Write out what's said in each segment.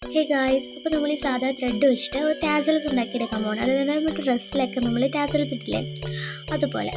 Hey guys, അപ്പോൾ നമ്മൾ ഈ സാധാ ത്രെഡ് വെച്ചിട്ട് ഒരു ടാസൽസ് ഉണ്ടാക്കിയെടുക്കാൻ പോകണം. അതായത് നമ്മുടെ ഡ്രസ്സിലൊക്കെ നമ്മൾ ടാസൽസ് ഇട്ടില്ലേ, അതുപോലെ.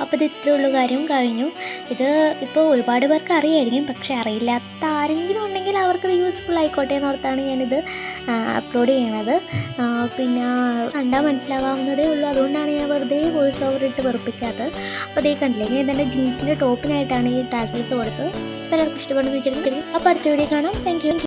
അപ്പോൾ ഇത് ഇത്രയുള്ള കാര്യം കഴിഞ്ഞു. ഇത് ഇപ്പോൾ ഒരുപാട് പേർക്ക് അറിയായിരിക്കും, പക്ഷേ അറിയില്ലാത്ത ആരെങ്കിലും ഉണ്ടെങ്കിൽ അവർക്കത് യൂസ്ഫുൾ ആയിക്കോട്ടെ എന്നോർത്താണ് ഞാനിത് അപ്ലോഡ് ചെയ്യണത്. പിന്നെ കണ്ടാൽ മനസ്സിലാവാവുന്നതേ ഉള്ളൂ, അതുകൊണ്ടാണ് ഞാൻ വെറുതെ വോയിസ് ഓവർ ഇട്ട് വെറുപ്പിക്കാത്തത്. അപ്പോൾ അതേ കണ്ടില്ലേ, ഞാൻ ഇതെൻ്റെ ജീൻസിൻ്റെ ടോപ്പിനായിട്ടാണ് ഈ ടാസൽസ് കൊടുത്തത്. എല്ലാവർക്കും ഇഷ്ടപ്പെടുന്നു വെച്ചിട്ടുണ്ടെങ്കിൽ അപ്പോൾ അടുത്ത വീഡിയോ കാണാം. Thank you.